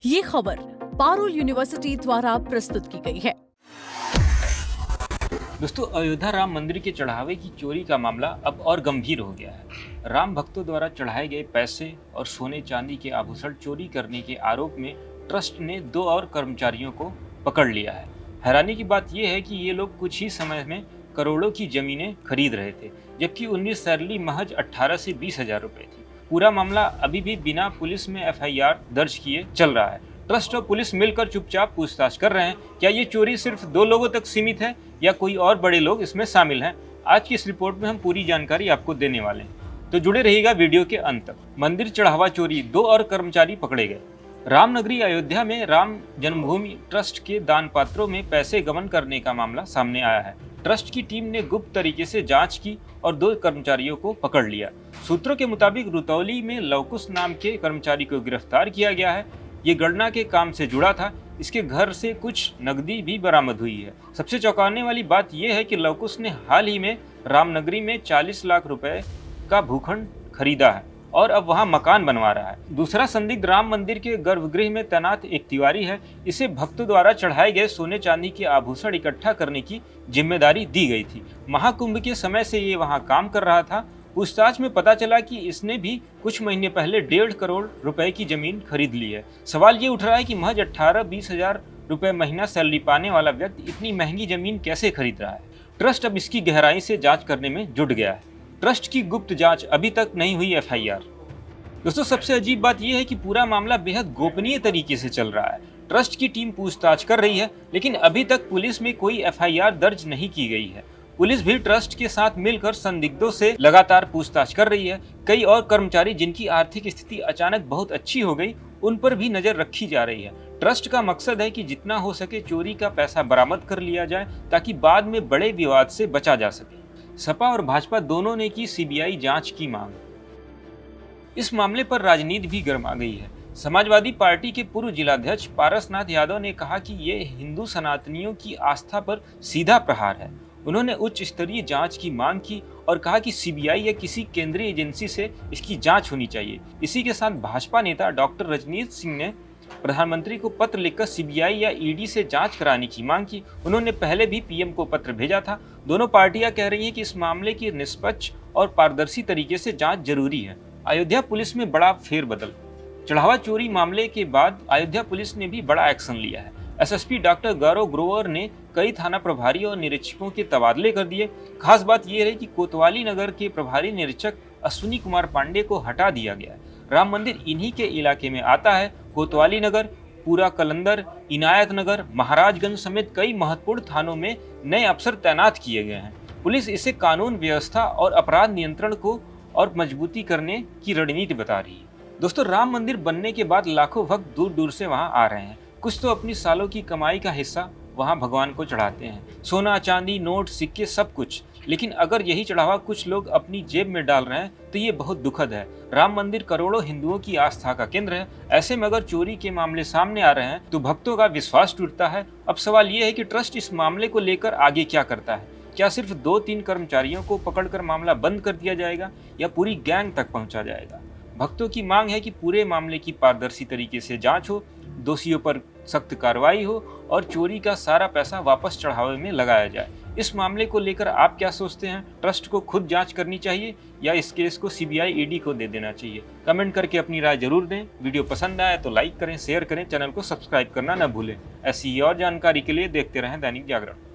ये खबर पारुल यूनिवर्सिटी द्वारा प्रस्तुत की गई है। दोस्तों, अयोध्या राम मंदिर के चढ़ावे की चोरी का मामला अब और गंभीर हो गया है। राम भक्तों द्वारा चढ़ाए गए पैसे और सोने चांदी के आभूषण चोरी करने के आरोप में ट्रस्ट ने 2 और कर्मचारियों को पकड़ लिया है। हैरानी की बात यह है कि ये लोग कुछ ही समय में करोड़ों की जमीनें खरीद रहे थे, जबकि उनकी सैलरी महज 18 से 20 हजार रुपए थी। पूरा मामला अभी भी बिना पुलिस में FIR दर्ज किए चल रहा है। ट्रस्ट और पुलिस मिलकर चुपचाप पूछताछ कर रहे हैं। क्या ये चोरी सिर्फ 2 लोगों तक सीमित है या कोई और बड़े लोग इसमें शामिल हैं? आज की इस रिपोर्ट में हम पूरी जानकारी आपको देने वाले हैं, तो जुड़े रहिएगा वीडियो के अंत तक। मंदिर चढ़ावा चोरी, 2 और कर्मचारी पकड़े गए। रामनगरी अयोध्या में राम जन्मभूमि ट्रस्ट के दान पात्रों में पैसे गबन करने का मामला सामने आया है। ट्रस्ट की टीम ने गुप्त तरीके से जांच की और 2 कर्मचारियों को पकड़ लिया। सूत्रों के मुताबिक रुतौली में लवकुश नाम के कर्मचारी को गिरफ्तार किया गया है। ये गणना के काम से जुड़ा था। इसके घर से कुछ नकदी भी बरामद हुई है। सबसे चौंकाने वाली बात यह है कि लवकुश ने हाल ही में रामनगरी में 40 लाख रुपए का भूखंड खरीदा है और अब वहां मकान बनवा रहा है। दूसरा संदिग्ध राम मंदिर के गर्भगृह में तैनात एक तिवारी है। इसे भक्तों द्वारा चढ़ाए गए सोने चांदी के आभूषण इकट्ठा करने की जिम्मेदारी दी गई थी। महाकुंभ के समय से ये वहां काम कर रहा था। पूछताछ में पता चला कि इसने भी कुछ महीने पहले 1.5 करोड़ रुपए की जमीन खरीद ली है। सवाल ये उठ रहा है कि महज 18-20 हजार रुपए महीना सैलरी पाने वाला व्यक्ति इतनी महंगी जमीन कैसे खरीद रहा है। ट्रस्ट अब इसकी गहराई से जांच करने में जुट गया है। ट्रस्ट की गुप्त जांच अभी तक नहीं हुई FIR। दोस्तों, सबसे अजीब बात यह है कि पूरा मामला बेहद गोपनीय तरीके से चल रहा है। ट्रस्ट की टीम पूछताछ कर रही है, लेकिन अभी तक पुलिस में कोई FIR दर्ज नहीं की गई है। पुलिस भी ट्रस्ट के साथ मिलकर संदिग्धों से लगातार पूछताछ कर रही है। कई और कर्मचारी जिनकी आर्थिक स्थिति अचानक बहुत अच्छी हो गई, उन पर भी नजर रखी जा रही है। ट्रस्ट का मकसद है कि जितना हो सके चोरी का पैसा बरामद कर लिया जाए, ताकि बाद में बड़े विवाद से बचा जा सके। सपा और भाजपा दोनों ने की CBI जांच की मांग। इस मामले पर राजनीति भी गर्मा गई है। समाजवादी पार्टी के पूर्व जिलाध्यक्ष पारसनाथ यादव ने कहा कि ये हिंदू सनातनियों की आस्था पर सीधा प्रहार है। उन्होंने उच्च स्तरीय जांच की मांग की और कहा कि CBI या किसी केंद्रीय एजेंसी से इसकी जांच होनी चाहिए। इसी के साथ भाजपा नेता डॉक्टर रजनीश सिंह ने प्रधानमंत्री को पत्र लिखकर CBI या ED से जांच कराने की मांग की। उन्होंने पहले भी PM को पत्र भेजा था। दोनों पार्टियां कह रही हैं कि इस मामले की निष्पक्ष और पारदर्शी तरीके से जांच जरूरी है। अयोध्या पुलिस में बड़ा फेरबदल। चढ़ावा चोरी मामले के बाद अयोध्या पुलिस ने भी बड़ा एक्शन लिया है। SSP डॉक्टर गौरव ग्रोवर ने कई थाना प्रभारी और निरीक्षकों के तबादले कर दिए। खास बात यह है कि कोतवाली नगर के प्रभारी निरीक्षक अश्विनी कुमार पांडे को हटा दिया गया है। राम मंदिर इन्हीं के इलाके में आता है। कोतवाली नगर, पूरा कलंदर, इनायत नगर, महाराजगंज समेत कई महत्वपूर्ण थानों में नए अफसर तैनात किए गए हैं। पुलिस इसे कानून व्यवस्था और अपराध नियंत्रण को और मजबूती करने की रणनीति बता रही है। दोस्तों, राम मंदिर बनने के बाद लाखों भक्त दूर दूर से वहां आ रहे हैं। कुछ तो अपनी सालों की कमाई का हिस्सा वहां भगवान को चढ़ाते हैं, सोना चांदी नोट सिक्के सब कुछ। लेकिन अगर यही चढ़ावा कुछ लोग अपनी जेब में डाल रहे हैं तो ये बहुत दुखद है। राम मंदिर करोड़ों हिंदुओं की आस्था का केंद्र है। ऐसे में अगर चोरी के मामले सामने आ रहे हैं तो भक्तों का विश्वास टूटता है। अब सवाल ये है कि ट्रस्ट इस मामले को लेकर आगे क्या करता है। क्या सिर्फ 2-3 कर्मचारियों को पकड़कर मामला बंद कर दिया जाएगा या पूरी गैंग तक पहुंचा जाएगा? भक्तों की मांग है कि पूरे मामले की पारदर्शी तरीके से जांच हो, दोषियों पर सख्त कार्रवाई हो और चोरी का सारा पैसा वापस चढ़ावे में लगाया जाए। इस मामले को लेकर आप क्या सोचते हैं? ट्रस्ट को खुद जांच करनी चाहिए या इस केस को CBI ED को दे देना चाहिए? कमेंट करके अपनी राय जरूर दें। वीडियो पसंद आया तो लाइक करें, शेयर करें, चैनल को सब्सक्राइब करना न भूलें। ऐसी ही और जानकारी के लिए देखते रहें दैनिक जागरण।